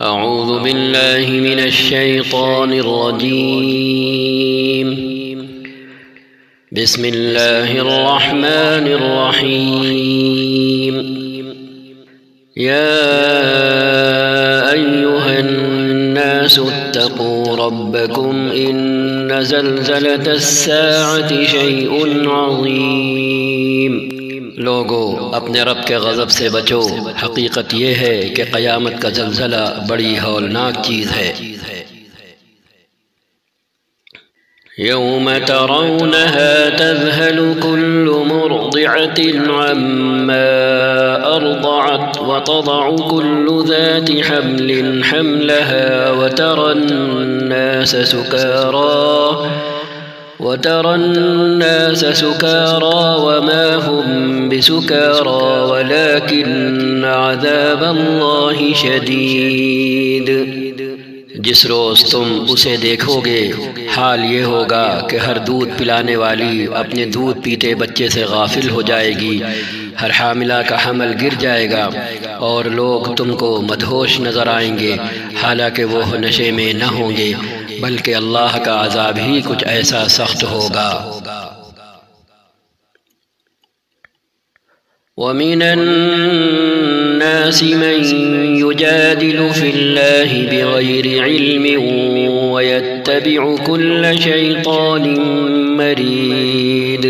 أعوذ بالله من الشيطان الرجيم. بسم الله الرحمن الرحيم. يا أيها الناس اتقوا ربكم إن زلزلة الساعة شيء عظيم. لوگو اپنے رب کے غضب سے بچو، حقیقت یہ ہے کہ قیامت کا زلزلہ بڑی ہولناک چیز ہے۔ یوم ترونها تذهل كل مرضعة عما أرضعت وتضع كل ذات حمل حملها وترى الناس سكارى وما هم بسكارى ولكن عذاب الله شديد۔ جس روز تم اسے دیکھو گے حال یہ ہوگا کہ ہر دودھ پلانے والی اپنے دودھ پیتے بچے سے غافل ہو جائے گی، ہر حاملہ کا حمل گر جائے گا اور لوگ تم کو مدہوش نظر آئیں گے، حالانکہ وہ نشے میں نہ ہوں گے، بلکہ اللہ کا عذاب ہی کچھ ایسا سخت ہوگا۔ وَمِنَ النَّاسِ مَن يُجَادِلُ فِي اللَّهِ بِغَيْرِ عِلْمٍ وَيَتَّبِعُ كُلَّ شَيْطَانٍ مَرِيدٍ۔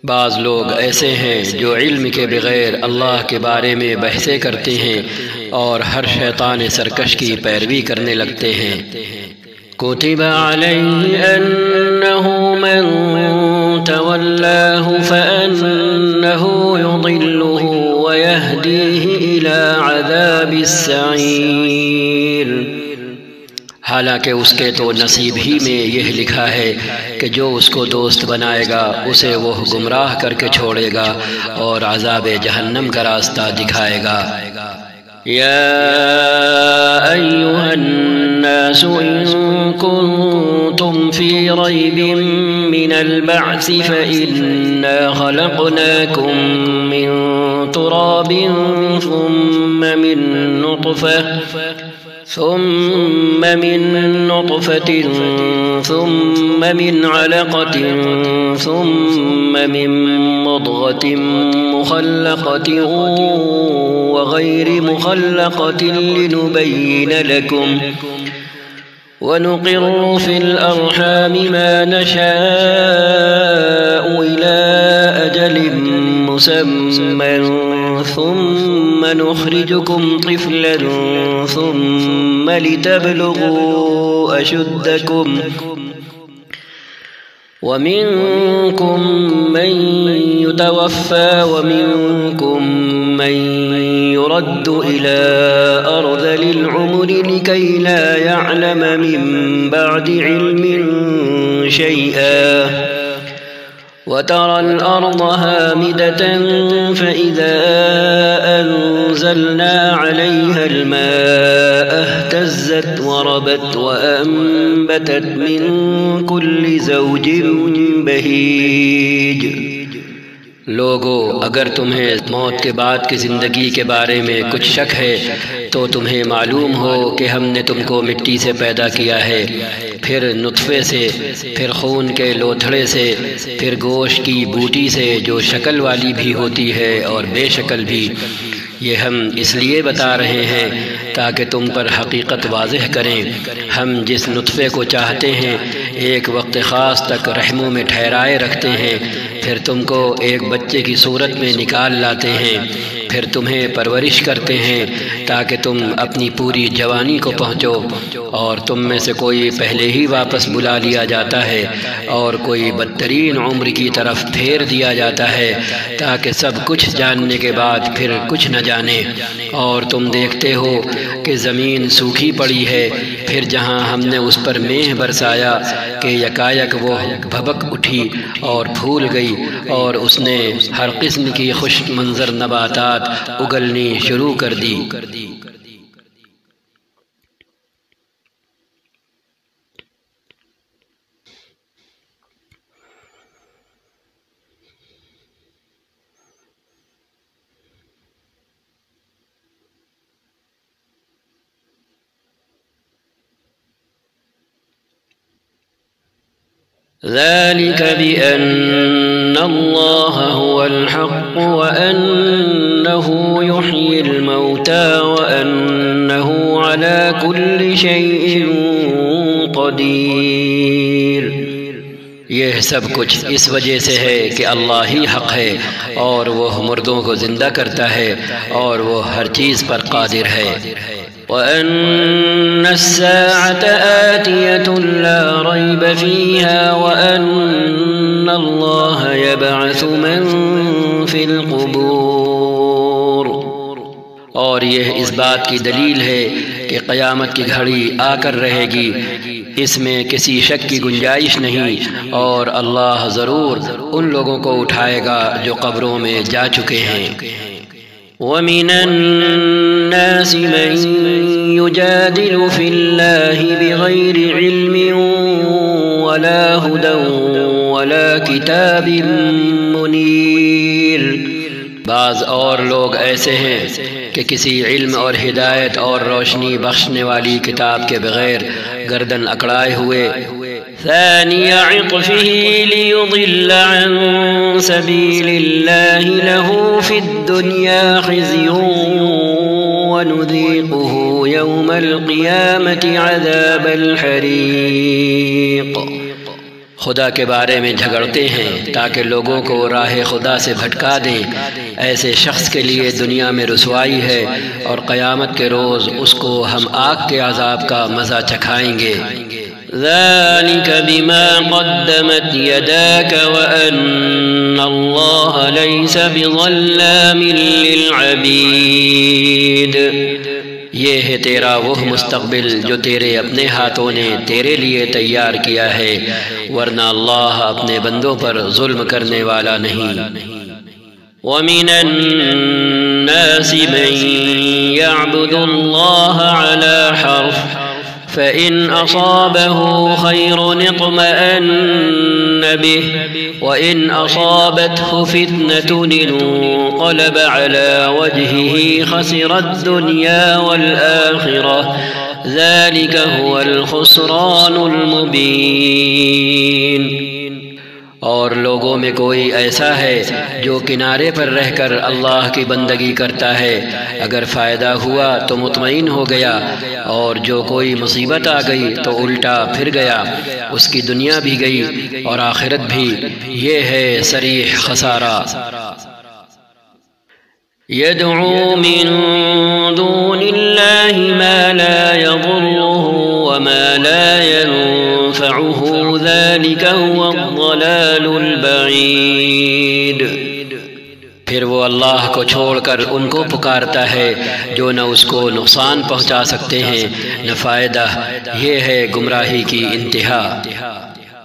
بعض لوگ ایسے ہیں جو علم کے بغیر اللہ کے بارے میں بحثیں کرتے ہیں اور ہر شیطان سرکش کی پیروی کرنے لگتے ہیں۔ كتب عليه أنه من تولاه فأنه يضله ويهديه إلى عذاب السعير۔ حالانکہ اس کے تو نصیب ہی میں یہ لکھا ہے کہ جو اس کو دوست بنائے گا اسے وہ گمراہ کر کے چھوڑے گا اور عذاب جہنم کا راستہ دکھائے گا۔ يا أيها الناس إن كنتم في ريب من البعث فإنا خلقناكم من تراب ثم من نطفة ثم من علقة ثم من مضغة مخلقة وغير مخلقة لنبين لكم ونقر في الأرحام ما نشاء إلى أجل مسمى ثم نخرجكم طفلا ثم لتبلغوا أشدكم ومنكم من يتوفى ومنكم من يرد إلى أرذل العمر لكي لا يعلم من بعد علم شيئا وترى الأرض هامدة فإذا أنزلنا عليها الماء اهتزت وربت وأنبتت من كل زوج بهيج۔ لوگو اگر تمہیں موت کے بعد کی زندگی کے بارے میں کچھ شک ہے تو تمہیں معلوم ہو کہ ہم نے تم کو مٹی سے پیدا کیا ہے، پھر نطفے سے، پھر خون کے لوتھڑے سے، پھر گوشت کی بوٹی سے جو شکل والی بھی ہوتی ہے اور بے شکل بھی۔ یہ ہم اس لیے بتا رہے ہیں تاکہ تم پر حقیقت واضح کریں۔ ہم جس نطفے کو چاہتے ہیں ایک وقت خاص تک رحموں میں ٹھہرائے رکھتے ہیں، پھر تم کو ایک بچے کی صورت میں نکال لاتے ہیں، پھر تمہیں پرورش کرتے ہیں تاکہ تم اپنی پوری جوانی کو پہنچو، اور تم میں سے کوئی پہلے ہی واپس بلا لیا جاتا ہے اور کوئی بدترین عمر کی طرف پھیر دیا جاتا ہے تاکہ سب کچھ جاننے کے بعد پھر کچھ نہ جانے۔ اور تم دیکھتے ہو کہ زمین سوکھی پڑی ہے، پھر جہاں ہم نے اس پر میہ برسایا کہ یکایک وہ بھبک اٹھی اور پھول گئی اور اس نے ہر قسم کی خوش منظر نباتات اگلنی شروع کر دی۔ ذلك بأن الله هو الحق وأنه يحيي الموتى وأنه على كل شيء قدير۔ یہ سب کچھ اس وجہ سے ہے کہ اللہ ہی حق ہے اور وہ مردوں کو زندہ کرتا ہے اور وہ ہر چیز پر قادر ہے۔ وَأَنَّ السَّاعَةَ آتِيَةٌ لَا رَيْبَ فِيهَا وَأَنَّ اللَّهَ يَبْعَثُ مَن فِي الْقُبُورِ، اور یہ اس بات کی دلیل ہے کہ قیامت کی گھڑی آ کر رہے گی، اس میں کسی شک کی گنجائش نہیں، اور اللہ ضرور ان لوگوں کو اٹھائے گا جو قبروں میں جا چکے ہیں۔ وَمِنَ النَّاسِ مَن يُجَادِلُ فِي اللَّهِ بِغَيْرِ عِلْمٍ وَلَا هُدًى وَلَا كِتَابٍ مُنِيرٍ۔ بعض اور لوگ ایسے ہیں کہ کسی علم اور ہدایت اور روشنی بخشنے والی کتاب کے بغیر گردن اکڑائے ہوئے۔ ثاني عطفه ليضل عن سبيل الله له في الدنيا خزي ونذيقه يوم القيامة عذاب الحريق۔ خدا کے بارے میں جھگڑتے ہیں تاکہ لوگوں کو راہ خدا سے بھٹکا دیں، ایسے شخص کے لیے دنیا میں رسوائی ہے اور قیامت کے روز اس کو ہم آگ کے عذاب کا مزہ چکھائیں گے۔ ذَلِكَ بِمَا قَدَّمَتْ يَدَاكَ وَأَنَّ اللَّهَ لَيْسَ بِظَلَّامٍ لِلْعَبِيدِ۔ یہ ہے تیرا وہ مستقبل جو تیرے اپنے ہاتھوں نے تیرے لیے تیار کیا ہے، ورنہ اللہ اپنے بندوں پر ظلم کرنے والا نہیں۔ وَمِنَ النَّاسِ مَن يَعْبُدُ اللَّهَ عَلَى حَرْفٍ فَإِنْ أَصَابَهُ خَيْرٌ اطْمَأَنَّ بِهِ وَإِنْ أَصَابَتْهُ فِتْنَةٌ انقلب عَلَى وَجْهِهِ خَسِرَ الدُّنْيَا وَالْآخِرَةَ ذَلِكَ هُوَ الْخُسْرَانُ الْمُبِينُ۔ اور لوگوں میں کوئی ایسا ہے جو کنارے پر رہ کر اللہ کی بندگی کرتا ہے، اگر فائدہ ہوا تو مطمئن ہو گیا، اور جو کوئی مصیبت آ گئی تو الٹا پھر گیا، اس کی دنیا بھی گئی اور آخرت بھی۔ یہ ہے صریح خسارہ۔ يَدْعُو مِن دُونِ اللَّهِ مَا لَا يَضُرُّهُ وَمَا لَا يَنفَعُهُ ذَلِكَ هُوَ الضَّلَالُ الْبَعِيدُ۔ پھر وہ اللہ کو چھوڑ کر ان کو پکارتا ہے جو نہ اس کو نقصان پہنچا سکتے ہیں نہ فائدہ، یہ ہے گمراہی کی انتہا۔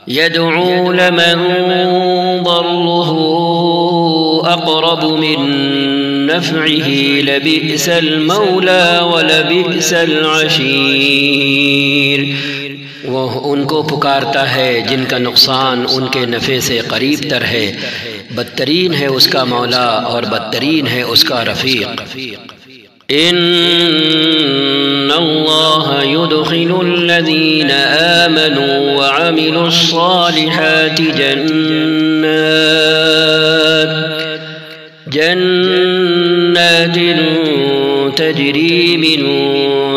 يَدْعُو لَمَن ضَرُّهُ أَقْرَبُ مِن نَفْعِهِ لَبِئْسَ الْمَوْلَى وَلَبِئْسَ الْعَشِيرُ۔ وہ ان کو پکارتا ہے جن کا نقصان ان کے نفع سے قریب تر ہے، بدترین ہے اس کا مولا اور بدترین ہے اس کا رفیق۔ ان اللہ يدخل الذین آمنوا وعملوا الصالحات جنات تجری من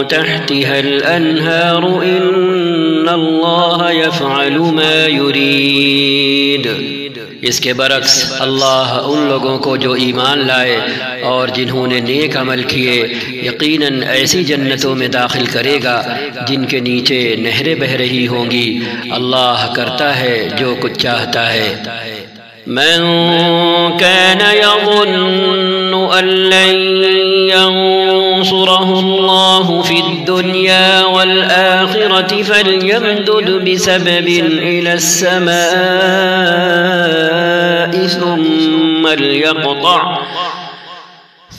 تحتها الانہار ان اللہ یفعل ما یرید۔ اس کے برعکس اللہ ان لوگوں کو جو ایمان لائے اور جنہوں نے نیک عمل کیے یقیناً ایسی جنتوں میں داخل کرے گا جن کے نیچے نہریں بہہ رہی ہوں گی، اللہ کرتا ہے جو کچھ چاہتا ہے۔ من كان يظن أن لن ينصره الله في الدنيا والآخرة فليمدد بسبب إلى السماء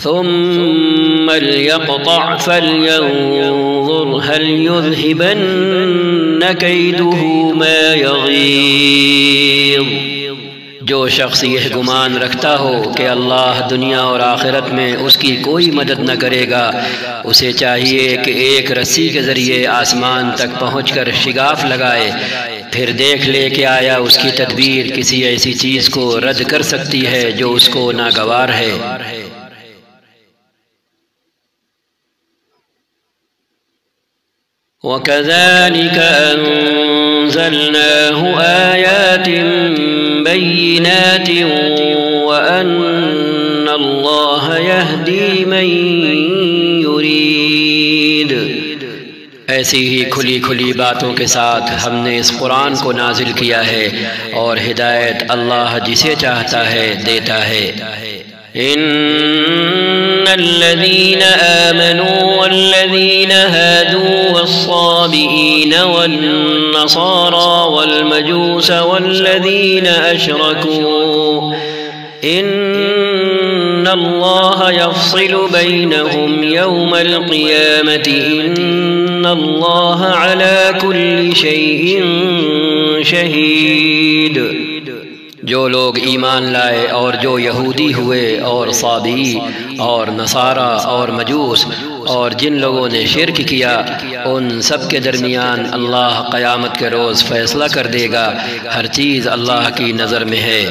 ثم ليقطع فلينظر هل يذهبن كيده ما يغيظ۔ جو شخص یہ گمان رکھتا ہو کہ اللہ دنیا اور آخرت میں اس کی کوئی مدد نہ کرے گا، اسے چاہیے کہ ایک رسی کے ذریعے آسمان تک پہنچ کر شگاف لگائے، پھر دیکھ لے کہ آیا اس کی تدبیر کسی ایسی چیز کو رد کر سکتی ہے جو اس کو ناگوار ہے۔ وَكَذَلِكَ أَنزَلْنَاهُ آيَاتٍ بَيِّنَاتٍ وَأَنَّ اللَّهَ يَهْدِي مَن يُرِيدُ۔ ایسی ہی کھلی کھلی باتوں کے ساتھ ہم نے اس قرآن کو نازل کیا ہے، اور ہدایت اللہ جسے چاہتا ہے دیتا ہے۔ إن الذين آمنوا والذين هادوا والصابئين والنصارى والمجوس والذين أشركوا إن الله يفصل بينهم يوم القيامة إن الله على كل شيء شهيد۔ جو لوگ ایمان لائے اور جو یہودی ہوئے اور صابئی اور نصارہ اور مجوس اور جن لوگوں نے شرک کیا، ان سب کے درمیان اللہ قیامت کے روز فیصلہ کر دے گا، ہر چیز اللہ کی نظر میں ہے۔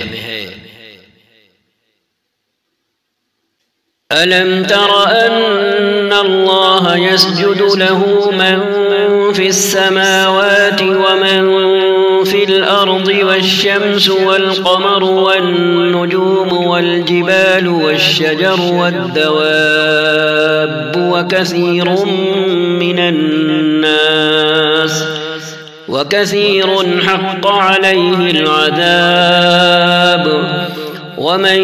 أَلَمْ تَرَ أَنَّ اللَّهَ يَسْجُدُ لَهُ مَن فِي السَّمَاوَاتِ وَمَن فِي الْأَرْضِ وَالشَّمْسُ وَالْقَمَرُ وَالنُّجُومُ وَالْجِبَالُ وَالشَّجَرُ وَالدَّوَابُّ وَكَثِيرٌ حَقَّ عَلَيْهِ الْعَذَابُ وَمَن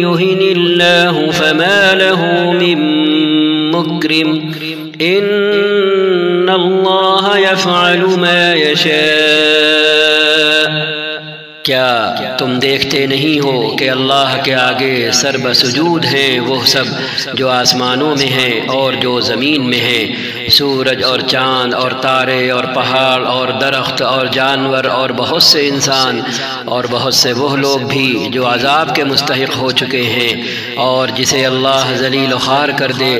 يُهِنِ اللَّهُ فَمَا لَهُ مِن مُّكْرِمٍ إِنَّ اللَّهَ يَفْعَلُ مَا يَشَاءُ۔ کیا تم دیکھتے نہیں ہو کہ اللہ کے آگے سر بسجود ہیں وہ سب جو آسمانوں میں ہیں اور جو زمین میں ہیں، سورج اور چاند اور تارے اور پہاڑ اور درخت اور جانور اور بہت سے انسان اور بہت سے وہ لوگ بھی جو عذاب کے مستحق ہو چکے ہیں، اور جسے اللہ ذلیل و خوار کر دے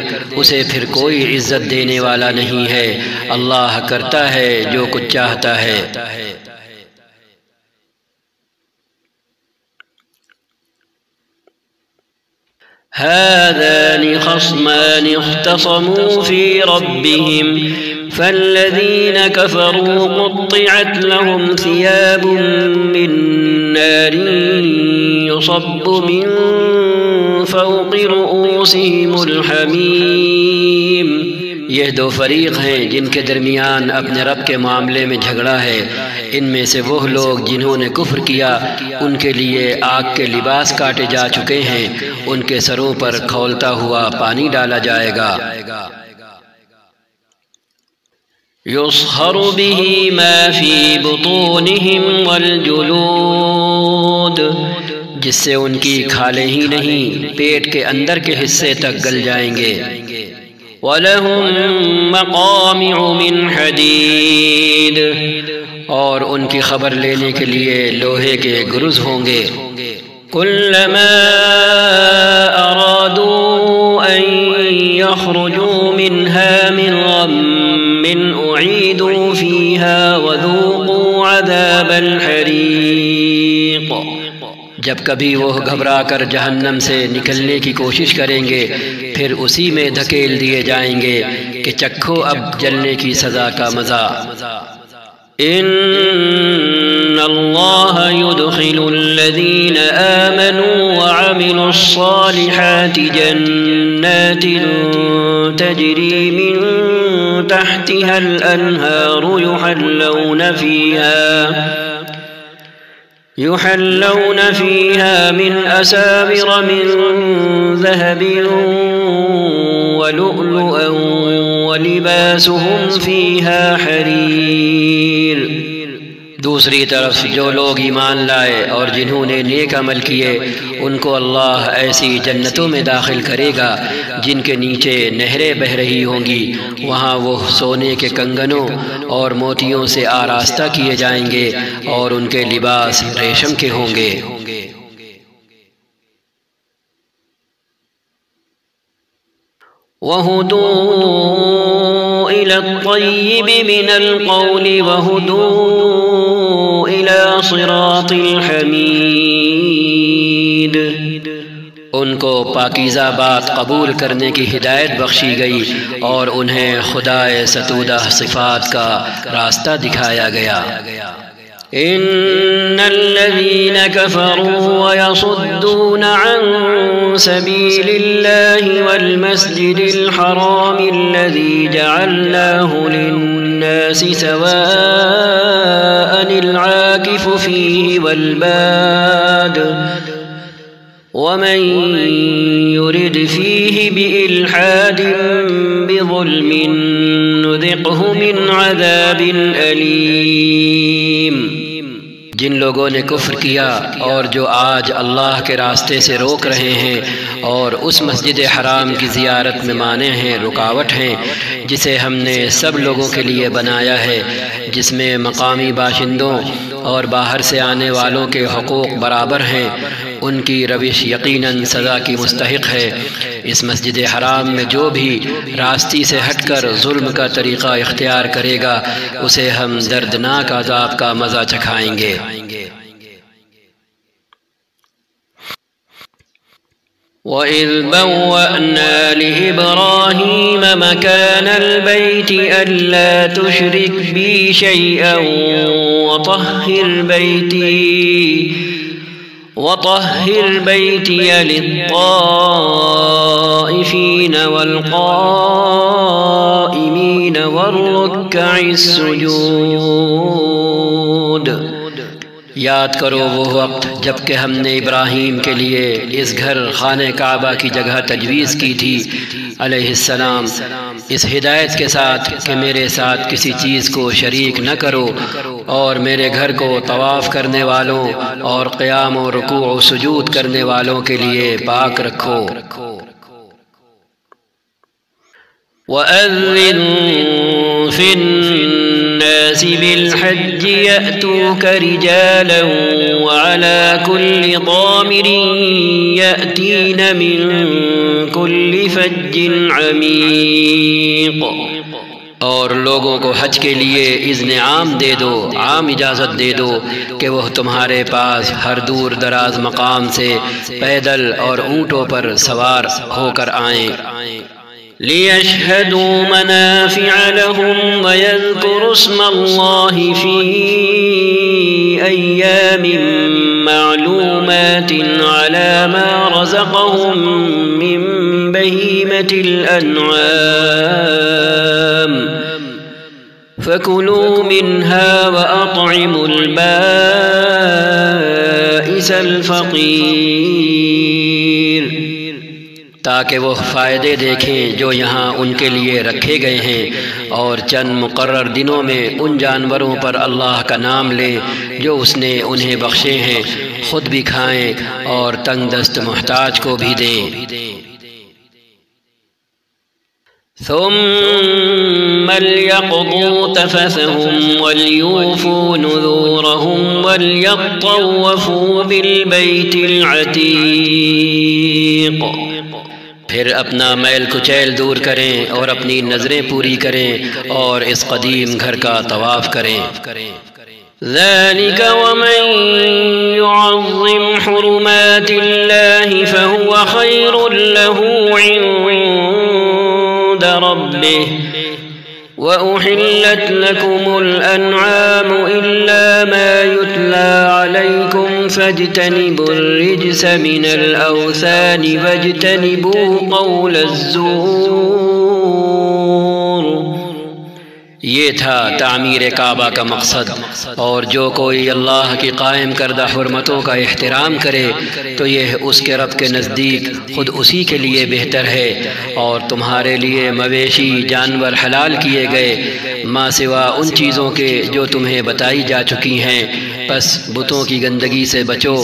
اسے پھر کوئی عزت دینے والا نہیں ہے۔ اللہ کرتا ہے جو کچھ چاہتا ہے۔ هذان خصمان اختصموا في ربهم فالذين كفروا قطعت لهم ثياب من نار يصب من فوق رؤوسهم الحميم۔ یہ دو فریق ہیں جن کے درمیان اپنے رب کے معاملے میں جھگڑا ہے۔ ان میں سے وہ لوگ جنہوں نے کفر کیا ان کے لیے آگ کے لباس کاٹے جا چکے ہیں، ان کے سروں پر کھولتا ہوا پانی ڈالا جائے گا۔ يصهر به ما في بطونهم والجلود، جس سے ان کی کھالیں ہی نہیں پیٹ کے اندر کے حصے تک گل جائیں گے۔ وَلَهُم مَّقَامِعُ مِنْ حَدِيدٍ، اور ان کی خبر لینے کے لیے لوہے کے گرز ہوں گے۔ كُلَّمَا أَرَادُوا أَن يَخْرُجُوا مِنْهَا مِنْ غَمٍّ أُعِيدُوا فِيهَا وَذُوقُوا عَذَابَ الْحَرِيقِ۔ جب کبھی وہ گھبرا کر جہنم سے نکلنے کی کوشش کریں گے پھر اسی میں دھکیل دیے جائیں گے کہ چکھو اب جلنے کی سزا کا مزہ۔ إن الله يدخل الذين آمنوا وعملوا الصالحات جنات تجري من تحتها الأنهار يحلون فيها من أساور من ذهب ولؤلؤا ولباسهم فيها حرير۔ دوسری طرف جو لوگ ایمان لائے اور جنہوں نے نیک عمل کیے ان کو اللہ ایسی جنتوں میں داخل کرے گا جن کے نیچے نہریں بہہ رہی ہوں گی، وہاں وہ سونے کے کنگنوں اور موتیوں سے آراستہ کیے جائیں گے اور ان کے لباس ریشم کے ہوں گے۔ وَهُدُوا إِلَى الطَّيِّبِ مِنَ الْقَوْلِ وَهُدُوا صراط الحمید۔ ان کو پاکیزہ بات قبول کرنے کی ہدایت بخشی گئی اور انہیں خدائے ستودہ صفات کا راستہ دکھایا گیا۔ ان الذين كفروا ويصدون عن سبيل الله والمسجد الحرام الذي جعلناه للناس سواء العاكف فيه والباد ومن يرد فيه بإلحاد بظلم نذقه من عذاب أليم۔ جن لوگوں نے کفر کیا اور جو آج اللہ کے راستے سے روک رہے ہیں اور اس مسجد حرام کی زیارت میں مانع ہیں، رکاوٹ ہیں، جسے ہم نے سب لوگوں کے لیے بنایا ہے، جس میں مقامی باشندوں اور باہر سے آنے والوں کے حقوق برابر ہیں، ان کی روش یقیناً سزا کی مستحق ہے۔ اس مسجد حرام میں جو بھی راستی سے ہٹ کر ظلم کا طریقہ اختیار کرے گا اسے ہم دردناک عذاب کا مزہ چکھائیں گے۔ وَإِذْ بَوَّأْنَا لِإِبْرَاهِيمَ مَكَانَ الْبَيْتِ أَلَّا تُشْرِكْ بِي شَيْئًا وَطَهِّرْ بَيْتِيَ لِلطَّائِفِينَ وَالْقَائِمِينَ وَالرُّكَّعِ السُّجُودِ۔ یاد کرو وہ وقت جب کہ ہم نے ابراہیم کے لیے اس گھر خانہ کعبہ کی جگہ تجویز کی تھی علیہ السلام، اس ہدایت کے ساتھ کہ میرے ساتھ کسی چیز کو شریک نہ کرو اور میرے گھر کو طواف کرنے والوں اور قیام و رکوع و سجود کرنے والوں کے لیے پاک رکھو۔ وَأَذِّن فِي النَّاسِ بِالْحَجِّ يَأْتُوكَ رِجَالًا وَعَلَى كُلِّ ضَامِرٍ يَأْتِينَ مِنْ كُلِّ فَجٍّ عَمِيقٍ۔ اور لوگوں کو حج کے لیے اذن عام دے دو، عام اجازت دے دو کہ وہ تمہارے پاس ہر دور دراز مقام سے پیدل اور اونٹوں پر سوار ہو کر آئیں۔ لِيَشْهَدُوا مَنَافِعَ لَهُمْ وَيَذْكُرُوا اسْمَ اللَّهِ فِي أَيَّامٍ مَّعْلُومَاتٍ عَلَى مَا رَزَقَهُم مِّن بَهِيمَةِ الْأَنْعَامِ فَكُلُوا مِنْهَا وَأَطْعِمُوا الْبَائِسَ الْفَقِيرَ، تاکہ وہ فائدے دیکھیں جو یہاں ان کے لیے رکھے گئے ہیں، اور چند مقرر دنوں میں ان جانوروں پر اللہ کا نام لیں جو اس نے انہیں بخشے ہیں، خود بھی کھائیں اور تنگ دست محتاج کو بھی دیں۔ ثم ليقضوا تفثهم وليوفوا نذورهم وليطوفوا بالبيت العتيق۔ پھر اپنا میل کچیل دور کریں اور اپنی نظریں پوری کریں اور اس قدیم گھر کا طواف کریں۔ ذلك ومن يعظم حرمات الله فهو خير له عند ربه وأحلت لكم الأنعام إلا ما يتلى عليكم فاجتنبوا الرجس من الأوثان واجتنبوا قول الزور۔ یہ تھا تعمیر کعبہ کا مقصد، اور جو کوئی اللہ کی قائم کردہ حرمتوں کا احترام کرے تو یہ اس کے رب کے نزدیک خود اسی کے لیے بہتر ہے، اور تمہارے لیے مویشی جانور حلال کیے گئے ما سوا ان چیزوں کے جو تمہیں بتائی جا چکی ہیں، پس بتوں کی گندگی سے بچو،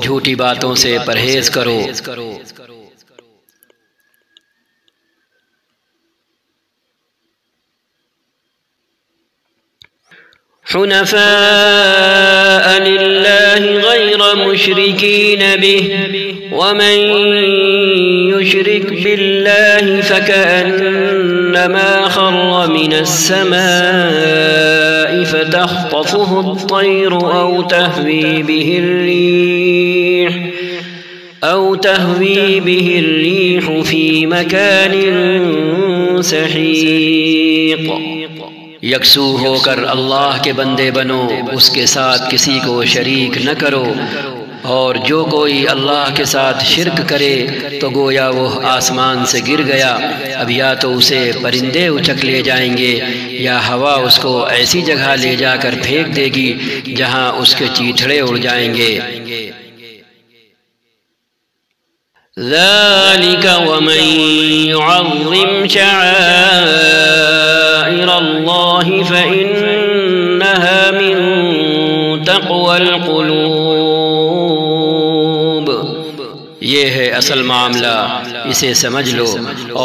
جھوٹی باتوں سے پرہیز کرو۔ حنفاء لله غير مشركين به ومن يشرك بالله فكأنما خر من السماء فتخطفه الطير أو تهوي به الريح في مكان سحيق۔ یکسو ہو کر اللہ کے بندے بنو، اس کے ساتھ کسی کو شریک نہ کرو، اور جو کوئی اللہ کے ساتھ شرک کرے تو گویا وہ آسمان سے گر گیا۔ اب یا تو اسے پرندے اچک لے جائیں گے یا ہوا اس کو ایسی جگہ لے جا کر پھینک دے گی جہاں اس کے چیتھڑے اڑ جائیں گے۔ ذلك ومن يعظم شعائر الله فإنها من تقوى القلوب۔ یہ ہے اصل معاملہ، اسے سمجھ لو،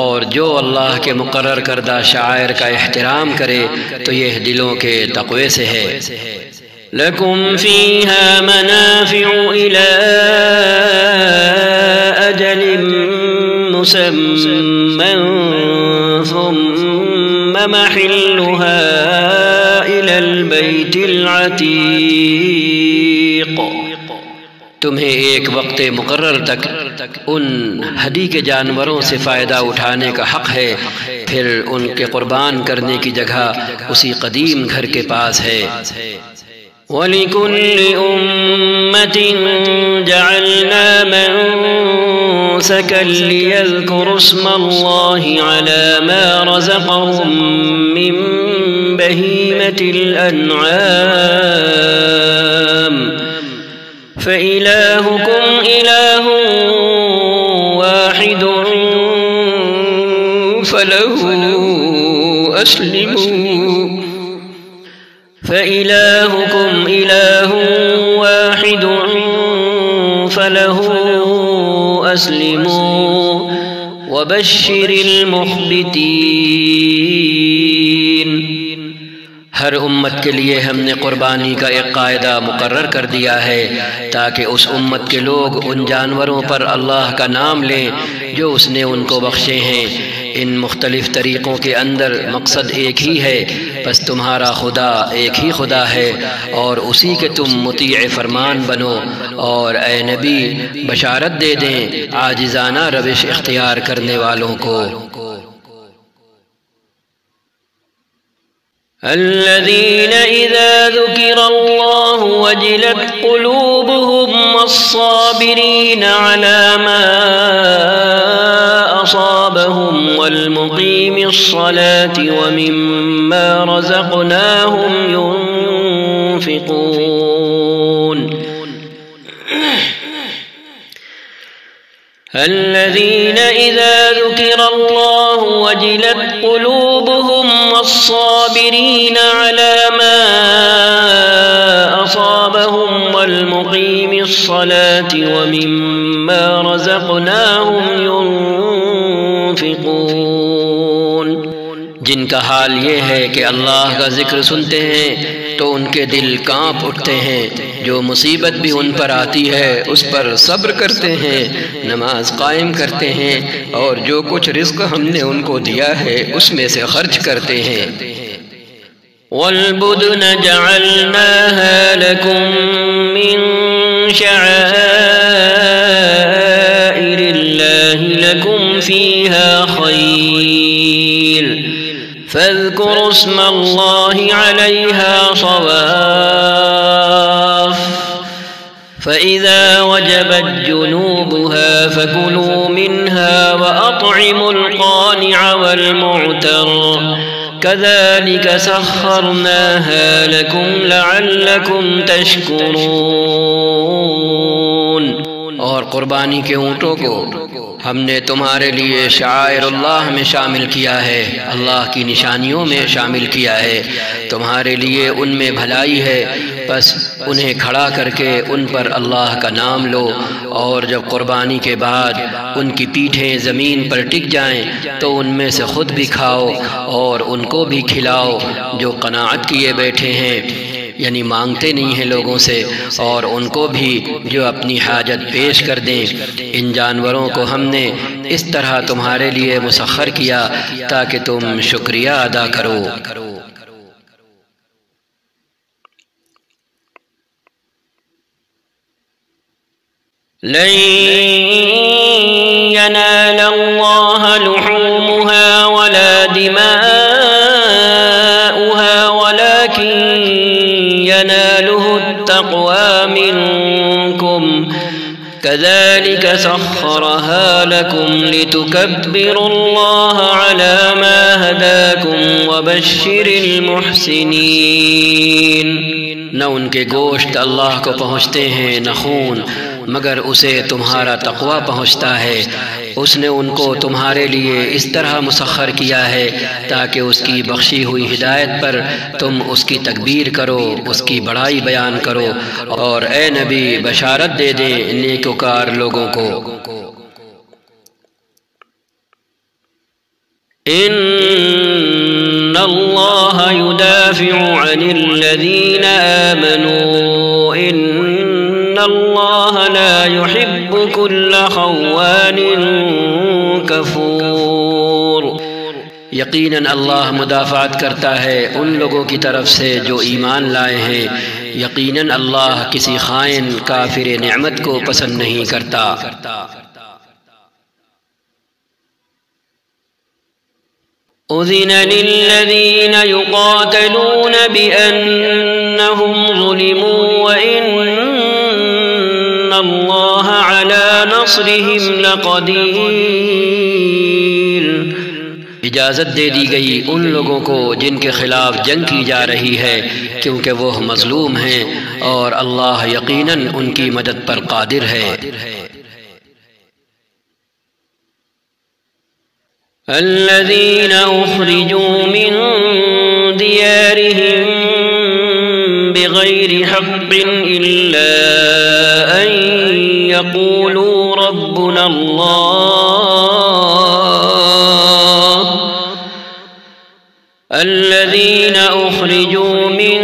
اور جو اللہ کے مقرر کردہ شعائر کا احترام کرے تو یہ دلوں کے تقوی سے ہے۔ لكم فيها منافع إلى أجل مسمى ثم محلها إلى البيت العتيق۔ تمہیں ایک وقت مقرر تک ان ہدی کے جانوروں سے فائدہ اٹھانے کا حق ہے، پھر ان کے قربان کرنے کی جگہ اسی قدیم گھر کے پاس ہے۔ وَلِكُلِّ أُمَّةٍ جَعَلْنَا مَنسَكًا لِيَذْكُرُوا اسْمَ اللَّهِ عَلَى مَا رَزَقَهُم مِّن بَهِيمَةِ الْأَنْعَامِ فَإِلَٰهُكُمْ إِلَٰهٌ وَاحِدٌ فَلَهُ أَسْلِمُوا فَإِلَٰهُكُمْ إِلَٰهٌ وَاحِدٌ فَلَهُ أَسْلِمُوا وَبَشِّرِ الْمُخْبِتِينَ۔ ہر امت کے لیے ہم نے قربانی کا ایک قاعدہ مقرر کر دیا ہے تاکہ اس امت کے لوگ ان جانوروں پر اللہ کا نام لیں جو اس نے ان کو بخشے ہیں۔ ان مختلف طریقوں کے اندر مقصد ایک ہی ہے، بس تمہارا خدا ایک ہی خدا ہے اور اسی کے تم مطیع فرمان بنو، اور اے نبی بشارت دے دیں عاجزانہ روش اختیار کرنے والوں کو۔ الذين إذا ذكر الله وجلت قلوبهم والصابرين على ما أصابهم والمقيم الصلاة ومما رزقناهم ينفقون الذين إذا ذكر الله وجلت قلوبهم والصابرين على ما أصابهم والمقيم الصلاة ومما رزقناهم ينفقون۔ جن کا حال یہ ہے کہ اللہ کا ذکر سنتے ہیں تو ان کے دل کانپ اٹھتے ہیں، جو مصیبت بھی ان پر آتی ہے اس پر صبر کرتے ہیں، نماز قائم کرتے ہیں، اور جو کچھ رزق ہم نے ان کو دیا ہے اس میں سے خرچ کرتے ہیں۔ وَالْبُدْنَ جَعَلْنَاهَا لَكُم مِّن شَعَائِرِ اللَّهِ لَكُمْ فِيهَا خَيْرٌ فاذكروا اسم الله عليها صواف فإذا وجبت جنوبها فكلوا منها وأطعموا القانع والمعتر كذلك سخرناها لكم لعلكم تشكرون۔ اور قربانی کے اونٹوں کو ہم نے تمہارے لیے شعائر اللہ میں شامل کیا ہے، اللہ کی نشانیوں میں شامل کیا ہے، تمہارے لیے ان میں بھلائی ہے، بس انہیں کھڑا کر کے ان پر اللہ کا نام لو، اور جب قربانی کے بعد ان کی پیٹھیں زمین پر ٹک جائیں تو ان میں سے خود بھی کھاؤ اور ان کو بھی کھلاؤ جو قناعت کیے بیٹھے ہیں، یعنی مانگتے نہیں ہیں لوگوں سے، اور ان کو بھی جو اپنی حاجت پیش کر دیں۔ ان جانوروں کو ہم نے اس طرح تمہارے لیے مسخر کیا تاکہ تم شکریہ ادا کرو۔ لن ينال الله لحومها ولا دماؤها ولكن يناله التقوى منكم كذلك سخرها لكم لتكبروا الله على ما هداكم وبشر المحسنين۔ نہ ان کے گوشت اللہ کو پہنچتے ہیں نہ خون، مگر اسے تمہارا تقوی پہنچتا ہے۔ اس نے ان کو تمہارے لیے اس طرح مسخر کیا ہے تاکہ اس کی بخشی ہوئی ہدایت پر تم اس کی تکبیر کرو، اس کی بڑائی بیان کرو، اور اے نبی بشارت دے دیں نیکوکار لوگوں کو۔ ان اللہ يدافع عن الذین آمنوا ان اللہ لا يحب كل خوان کفور۔ یقیناً اللہ مدافعت کرتا ہے ان لوگوں کی طرف سے جو ایمان لائے ہیں، یقیناً اللہ کسی خائن کافر نعمت کو پسند نہیں کرتا۔ اذن للذین یقاتلون بأنہم ظلموا وإن اللہ علی نصرہم لقدیر۔ اجازت دے دی گئی ان لوگوں کو جن کے خلاف جنگ کی جا رہی ہے کیونکہ وہ مظلوم ہیں، اور اللہ یقیناً ان کی مدد پر قادر ہے۔ الذين أخرجوا من ديارهم بغير حق إلا أن يقولوا ربنا الله الذين أخرجوا من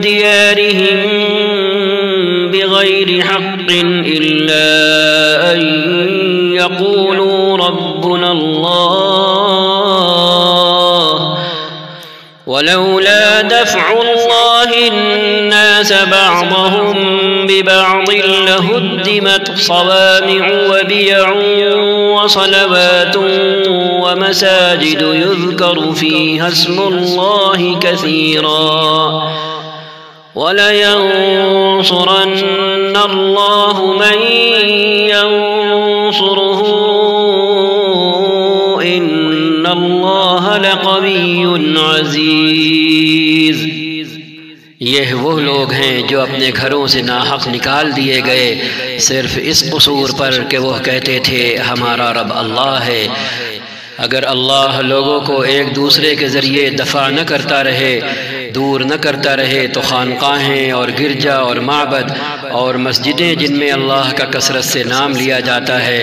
ديارهم بغير حق إلا أن يقولوا ربنا الله ولولا دفع الله الناس بعضهم ببعض لهدمت صوامع وبيع وصلوات ومساجد يذكر فيها اسم الله كثيرا ولينصرن الله من ينصره إن الله لقوي عزيز۔ یہ وہ لوگ ہیں جو اپنے گھروں سے ناحق نکال دیے گئے صرف اس قصور پر کہ وہ کہتے تھے ہمارا رب اللہ ہے۔ اگر اللہ لوگوں کو ایک دوسرے کے ذریعے دفع نہ کرتا رہے، دور نہ کرتا رہے، تو خانقاہیں اور گرجا اور معبد اور مسجدیں جن میں اللہ کا کثرت سے نام لیا جاتا ہے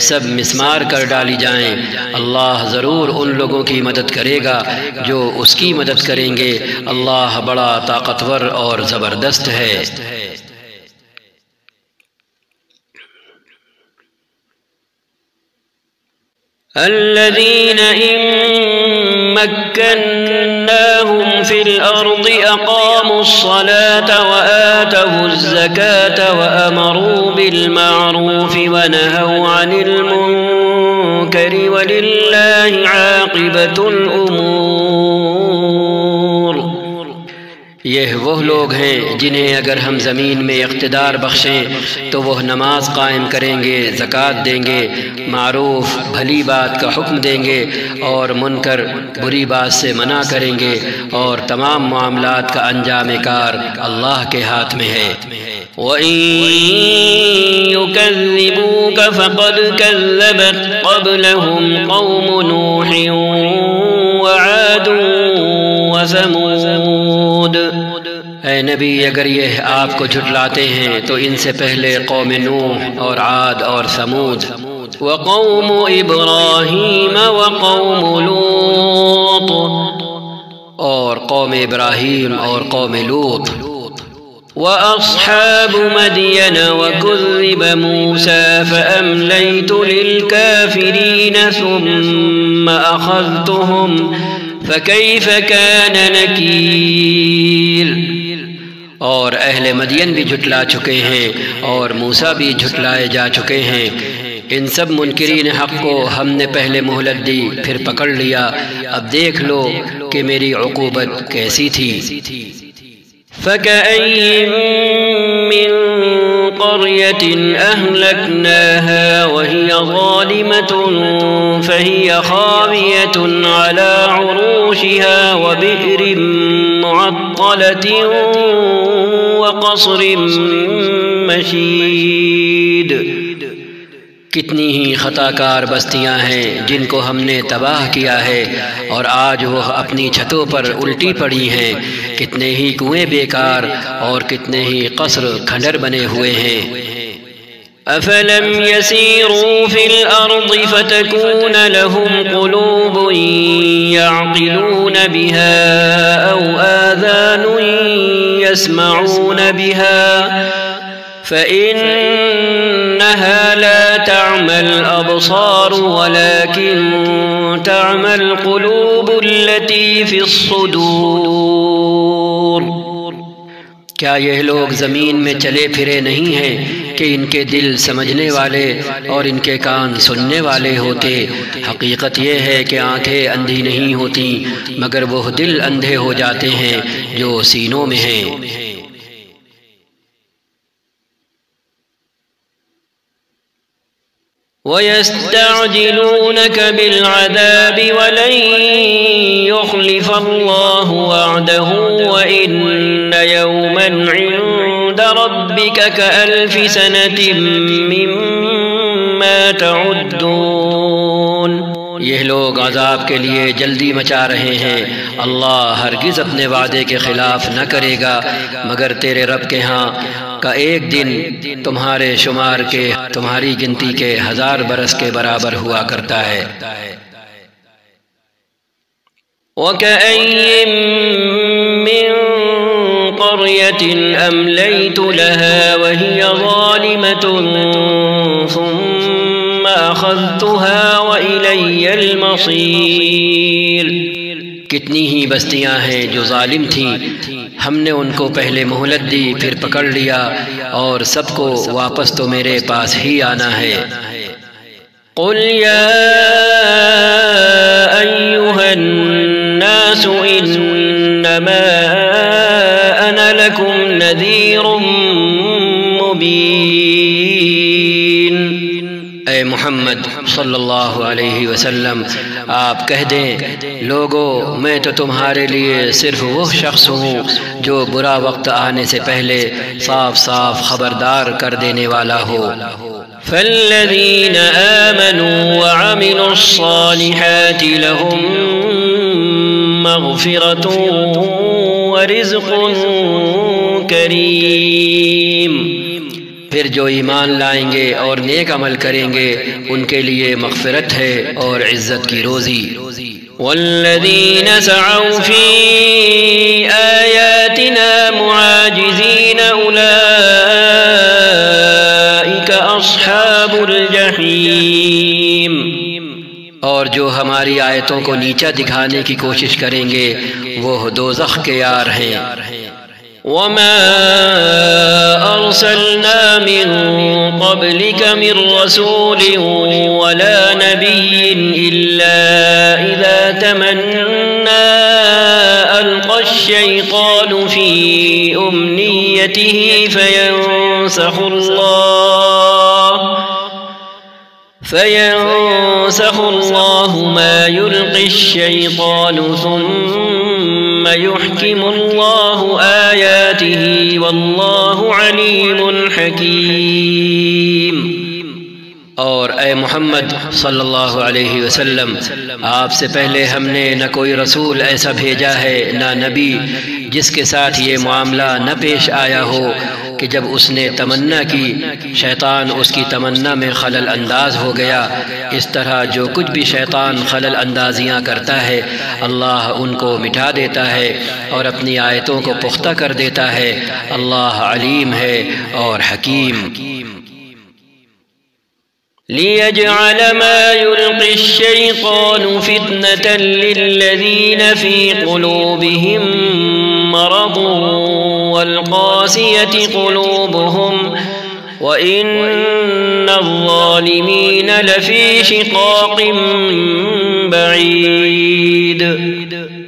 سب مسمار کر ڈالی جائیں۔ اللہ ضرور ان لوگوں کی مدد کرے گا جو اس کی مدد کریں گے۔ اللہ بڑا طاقتور اور زبردست ہے۔ الذين إن مكناهم في الأرض أقاموا الصلاة وآتوا الزكاة وأمروا بالمعروف ونهوا عن المنكر ولله عاقبة الأمور۔ یہ وہ لوگ ہیں جنہیں اگر ہم زمین میں اقتدار بخشیں تو وہ نماز قائم کریں گے، زکوٰۃ دیں گے، معروف بھلی بات کا حکم دیں گے اور منکر بری بات سے منع کریں گے، اور تمام معاملات کا انجام کار اللہ کے ہاتھ میں ہے۔ وَإِن يُكَذِّبُوكَ فَقَدْ كَذَّبَتْ قَبْلَهُمْ قَوْمُ نُوحٍ وَعَادٌ وَثَمُودُ۔ اے نبی اگر یہ آپ کو جھٹلاتے ہیں تو ان سے پہلے قوم نوح اور عاد اور ثمود، وقوم ابراہیم وقوم لوط، اور قوم ابراہیم اور قوم لوط، وأصحاب مدين وكذب موسى فأمليت للكافرين ثم أخذتهم فكيف كان نكير۔ اور اہل مدین بھی جھٹلا چکے ہیں اور موسیٰ بھی جھٹلائے جا چکے ہیں۔ ان سب منکرین حق کو ہم نے پہلے مہلت دی، پھر پکڑ لیا، اب دیکھ لو کہ میری عقوبت کیسی تھی۔ فَكَأَيٍّ مِّن قَرْيَةٍ أَهْلَكْنَاهَا وَهِيَ ظَالِمَةٌ فَهِيَ خَاوِيَةٌ عَلَى عُرُوشِهَا وَبِئْرٍ مُّعَطَّلَةٍ وَقَصْرٍ مَّشِيدٍ۔ کتنی ہی خطا کار بستیاں ہیں جن کو ہم نے تباہ کیا ہے اور آج وہ اپنی چھتوں پر الٹی پڑی ہیں۔ کتنے ہی کنویں بیکار اور کتنے ہی قصر کھنڈر بنے ہوئے ہیں۔ أَفَلَمْ يَسِيرُوا فِي الْأَرْضِ فَتَكُونَ لَهُمْ قُلُوبٌ يَعْقِلُونَ بِهَا أَوْ آذَانٌ يَسْمَعُونَ بِهَا فإنها لا تعمى الأبصار ولكن تعمى القلوب التي في الصدور۔ کیا یہ لوگ زمین میں چلے پھرے نہیں ہیں کہ ان کے دل سمجھنے والے اور ان کے کان سننے والے ہوتے؟ حقیقت یہ ہے کہ آنکھیں اندھی نہیں ہوتی مگر وہ دل اندھے ہو جاتے ہیں جو سینوں میں ہیں۔ وَيَسْتَعْجِلُونَكَ بِالْعَذَابِ وَلَن يُخْلِفَ اللَّهُ وَعْدَهُ وَإِنَّ يَوْمًا عِندَ رَبِّكَ كَأَلْفِ سَنَةٍ مِّمَّا تَعُدُّونَ۔ یہ لوگ عذاب کے لیے جلدی مچا رہے ہیں، اللہ ہرگز اپنے وعدے کے خلاف نہ کرے گا، مگر تیرے رب کے ہاں کا ایک دن تمہارے شمار کے تمہاری گنتی کے 1000 برس کے برابر ہوا کرتا ہے۔ وَكَأَيٍّ مِّن قَرْيَةٍ أَمْلَيْتُ لَهَا وَهِيَ ظَالِمَةٌ ثُمَّ أَخَذْتُهَا وَإِلَيَّ الْمَصِيرُ۔ کتنی ہی بستیاں ہیں جو ظالم تھیں، ہم نے ان کو پہلے مہلت دی پھر پکڑ لیا، اور سب کو واپس تو میرے پاس ہی آنا ہے۔ قُلْ يَا أَيُّهَا النَّاسُ إِنَّمَا أَنَا لَكُمْ نَذِيرٌ مُّبِينٌ۔ اے محمد صلی اللہ علیہ وسلم آپ کہہ دیں، لوگو میں تو تمہارے لیے صرف وہ شخص ہوں جو برا وقت آنے سے پہلے صاف صاف خبردار کر دینے والا ہو۔ فَالَّذِينَ آمَنُوا وَعَمِلُوا الصَّالِحَاتِ لَهُم مَّغْفِرَةٌ وَرِزْقٌ كَرِيمٌ۔ پھر جو ایمان لائیں گے اور نیک عمل کریں گے ان کے لیے مغفرت ہے اور عزت کی روزی۔ وَالَّذِينَ سَعَوْا فِي آيَاتِنَا مُعَاجِزِينَ أُولَئِكَ أَصْحَابُ الْجَحِيمِ۔ اور جو ہماری آیتوں کو نیچا دکھانے کی کوشش کریں گے وہ دوزخ کے یار ہیں۔ وَمَا أَرْسَلْنَا مِن قَبْلِكَ مِن رَّسُولٍ وَلَا نَبِيٍّ إِلَّا إِذَا تَمَنَّىٰ أَلْقَى الشَّيْطَانُ فِي أُمْنِيَّتِهِ فَيَنسَخُ اللَّهُ مَا يُلْقِي الشَّيْطَانُ ثُمَّ يُحْكِمُ اللَّهُ آيَاتِهِ وَاللَّهُ عَلِيمٌ حَكِيمٌ۔ اور اے محمد صلی اللہ علیہ وسلم آپ سے پہلے ہم نے نہ کوئی رسول ایسا بھیجا ہے نہ نبی جس کے ساتھ یہ معاملہ نہ پیش آیا ہو کہ جب اس نے تمنا کی شیطان اس کی تمنا میں خلل انداز ہو گیا۔ اس طرح جو کچھ بھی شیطان خلل اندازیاں کرتا ہے اللہ ان کو مٹا دیتا ہے اور اپنی آیتوں کو پختہ کر دیتا ہے۔ اللہ علیم ہے اور حکیم۔ ليجعل ما يلقي الشيطان فتنة للذين في قلوبهم مرض والقاسية قلوبهم وإن الظالمين لفي شقاق بعيد۔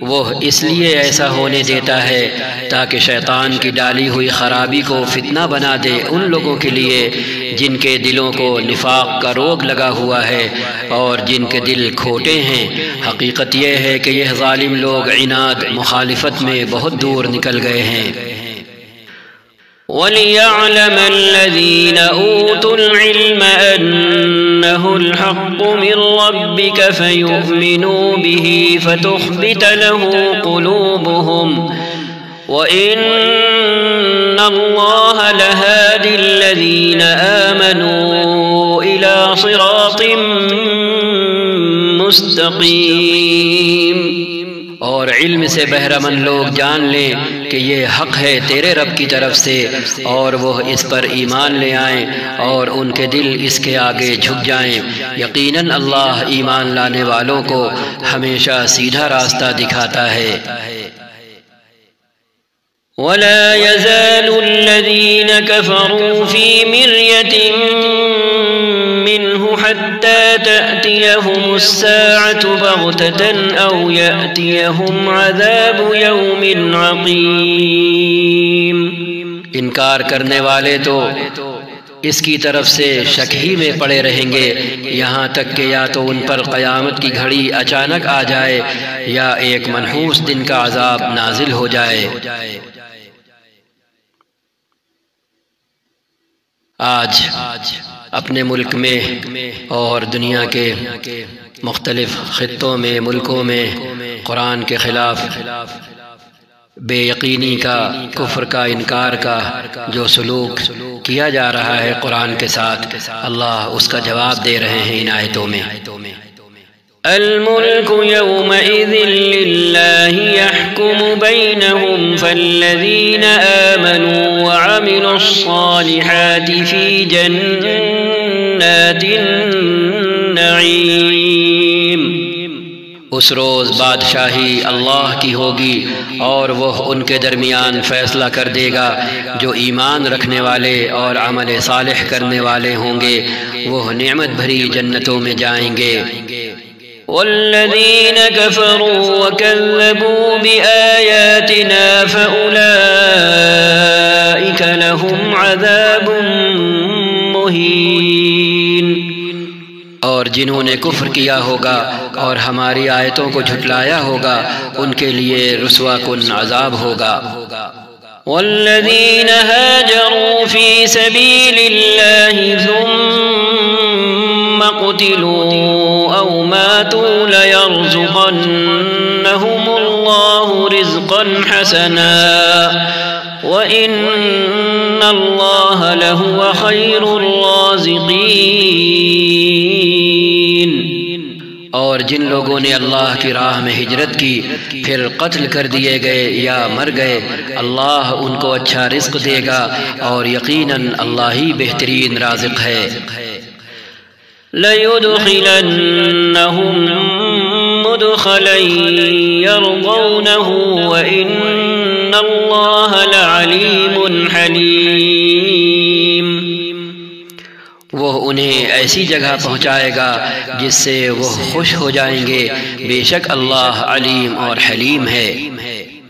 وہ اس لیے ایسا ہونے دیتا ہے تاکہ شیطان کی ڈالی ہوئی خرابی کو فتنہ بنا دے ان لوگوں کے لیے جن کے دلوں کو نفاق کا روگ لگا ہوا ہے اور جن کے دل کھوٹے ہیں۔ حقیقت یہ ہے کہ یہ ظالم لوگ عناد مخالفت میں بہت دور نکل گئے ہیں۔ وَلِيَعْلَمَ الَّذِينَ أُوتُوا الْعِلْمَ أَنَّهُ الْحَقُّ مِنْ رَبِّكَ فَيُؤْمِنُوا بِهِ فَتُخْبِتَ لَهُ قُلُوبُهُمْ وَإِنَّ اللَّهَ لَهَادِ الَّذِينَ آمَنُوا إِلَى صِرَاطٍ مُسْتَقِيمٍ۔ اور علم سے بہرہ مند لوگ جان لیں کہ یہ حق ہے تیرے رب کی طرف سے، اور وہ اس پر ایمان لے آئیں اور ان کے دل اس کے آگے جھک جائیں۔ یقیناً اللہ ایمان لانے والوں کو ہمیشہ سیدھا راستہ دکھاتا ہے۔ وَلَا يَزَالُ الَّذِينَ كَفَرُوا فِي مِرْيَةٍ مِّنْهُ حَتَّى تَأْتِيَهُمُ السَّاعَةُ بَغْتَةً أَوْ يَأْتِيَهُمْ عَذَابُ يَوْمٍ عَقِيمٍ۔ انکار کرنے والے تو اس کی طرف سے شک ہی میں پڑے رہیں گے یہاں تک کہ یا تو ان پر قیامت کی گھڑی اچانک آ جائے یا ایک منحوس دن کا عذاب نازل ہو جائے۔ آج اپنے ملک میں اور دنیا کے مختلف خطوں میں ملکوں میں قرآن کے خلاف بے یقینی کا، کفر کا، انکار کا جو سلوک کیا جا رہا ہے قرآن کے ساتھ، اللہ اس کا جواب دے رہے ہیں ان آیتوں میں۔ الملك يومئذ لله يحكم بينهم فالذين آمنوا وعملوا الصالحات في جنات النعيم۔ اس روز بادشاہی اللہ کی ہوگی اور وہ ان کے درمیان فیصلہ کر دے گا جو ایمان رکھنے والے اور عمل صالح کرنے والے ہوں گے، وہ نعمت بھری جنتوں میں جائیں گے۔ والذين كفروا وكذبوا بآياتنا فأولئك لهم عذاب مهين۔ اور جنہوں نے کفر کیا ہوگا اور ہماری آیتوں کو جھٹلایا ہوگا ان کے لیے رسوا کن عذاب ہوگا۔ والذين هاجروا في سبيل الله ثم قتلوا أو ماتوا ليرزقنهم الله رزقا حسنا وإن الله لهو خير الرازقين۔ اور جن لوگوں نے اللہ کی راہ میں ہجرت کی پھر قتل کر دیے گئے یا مر گئے، اللہ ان کو اچھا رزق دے گا اور یقیناً اللہ ہی بہترین رازق ہے۔ لَيُدْخِلَنَّهُمْ مُدْخَلًا يَرْضَوْنَهُ وَإِنَّ اللَّهَ لَعَلِيمٌ حَلِيمٌ۔ وہ انہیں ایسی جگہ پہنچائے گا جس سے وہ خوش ہو جائیں گے، بے شک اللہ علیم اور حلیم ہے۔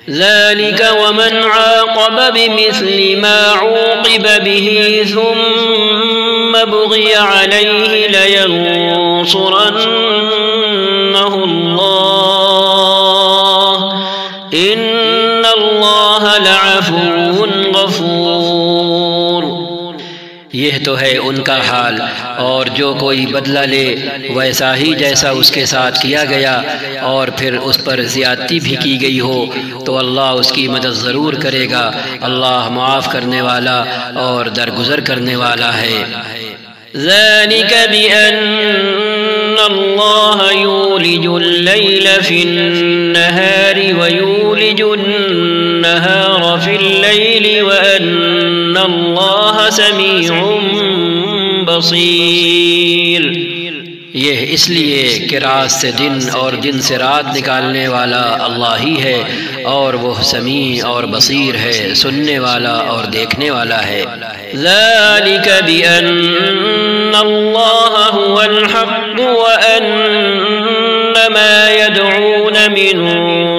ذَلِكَ وَمَنْ عَاقَبَ بِمِثْلِ مَا عُوقِبَ بِهِ ثُمَّ بُغِيَ عَلَيْهِ لَيَنصُرَنَّهُ اللَّهُ إِنَّ اللَّهَ لَعَفُوٌّ غَفُورٌ۔ یہ تو ہے ان کا حال، اور جو کوئی بدلہ لے ویسا ہی جیسا اس کے ساتھ کیا گیا اور پھر اس پر زیادتی بھی کی گئی ہو تو اللہ اس کی مدد ضرور کرے گا، اللہ معاف کرنے والا اور درگزر کرنے والا ہے۔ ذَلِكَ بِأَنَّ اللَّهَ يُولِجُ اللَّيْلَ فِي النَّهَارِ وَيُولِجُ النَّهَارَ فِي اللَّيْلِ وَأَنَّ اللَّهَ سَمِيعٌ بَصِيرٌ۔ یہ اس لیے کہ رات سے دن اور دن سے رات نکالنے والا اللہ ہی ہے، اور وہ سمیع اور بصیر ہے، سننے والا اور دیکھنے والا ہے۔ ذلك بأن الله هو الحق وأن ما يدعون من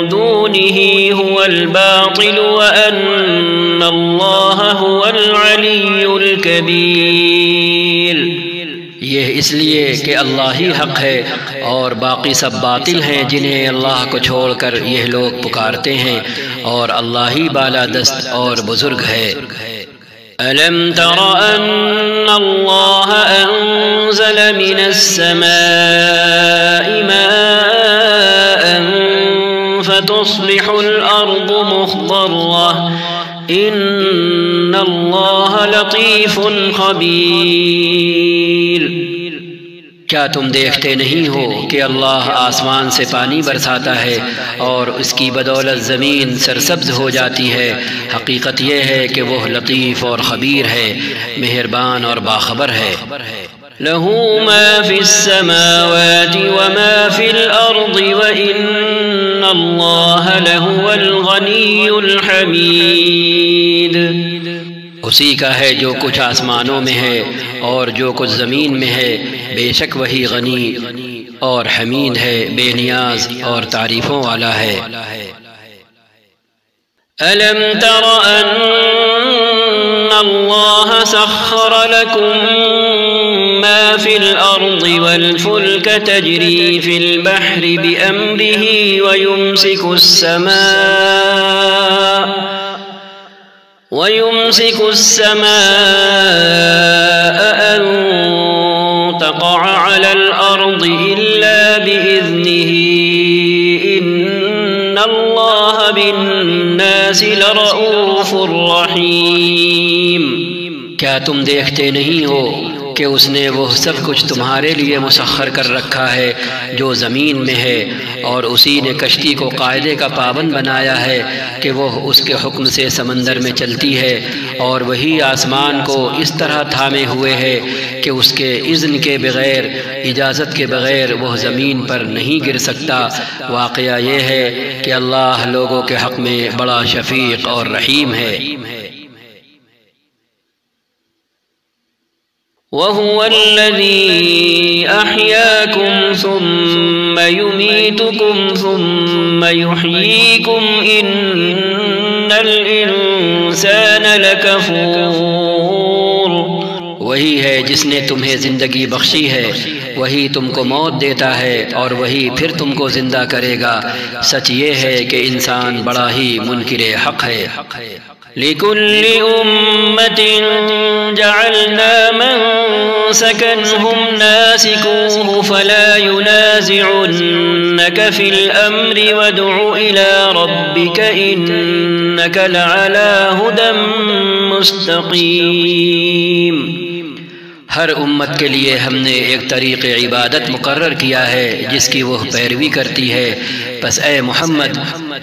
دونه هو الباطل وأن الله هو العلي الكبير۔ یہ اس لیے کہ اللہ ہی حق ہے اور باقی سب باطل ہیں جنہیں اللہ کو چھوڑ کر یہ لوگ پکارتے ہیں، اور اللہ ہی بالا دست اور بزرگ ہے۔ ألم تر أن الله أنزل من السماء ماء فتصبح الأرض مخضرة إن الله لطيف خبير۔ کیا تم دیکھتے نہیں ہو کہ اللہ آسمان سے پانی برساتا ہے اور اس کی بدولت زمین سرسبز ہو جاتی ہے؟ حقیقت یہ ہے کہ وہ لطیف اور خبیر ہے، مہربان اور باخبر ہے۔ له ما في السماوات وما في الأرض وإن الله لهو الغني الحميد۔ اسی کا ہے جو کچھ آسمانوں میں ہے اور جو کچھ زمین میں ہے، بے شک وہی غنی اور حمید ہے، بے نیاز اور تعریفوں والا ہے۔ ألم تر أن الله سخر لكم ما في الأرض والفلك تجري في البحر بأمره ويمسك السماء أن تقع على الأرض إلا بإذنه إن الله بالناس لرؤوف رحيم۔ کیا تم دیکھتے نہیں ہو کہ اس نے وہ سب کچھ تمہارے لیے مسخر کر رکھا ہے جو زمین میں ہے، اور اسی نے کشتی کو قاعدے کا پابند بنایا ہے کہ وہ اس کے حکم سے سمندر میں چلتی ہے، اور وہی آسمان کو اس طرح تھامے ہوئے ہے کہ اس کے اذن کے بغیر، اجازت کے بغیر وہ زمین پر نہیں گر سکتا۔ واقعہ یہ ہے کہ اللہ لوگوں کے حق میں بڑا شفیق اور رحیم ہے۔ وهو الذي أحياكم ثم يميتكم ثم يحييكم إن الإنسان لكفور۔ وہی ہے جس نے تمہیں زندگی بخشی ہے، وہی تم کو موت دیتا ہے اور وہی پھر تم کو زندہ کرے گا۔ سچ یہ ہے کہ انسان بڑا ہی منکر حق ہے۔ لكل أمة جعلنا منسكا هم ناسكوه فلا ينازعنك في الأمر وادع إلى ربك إنك لعلى هدى مستقيم۔ ہر امت کے لیے ہم نے ایک طریق عبادت مقرر کیا ہے جس کی وہ پیروی کرتی ہے، پس اے محمد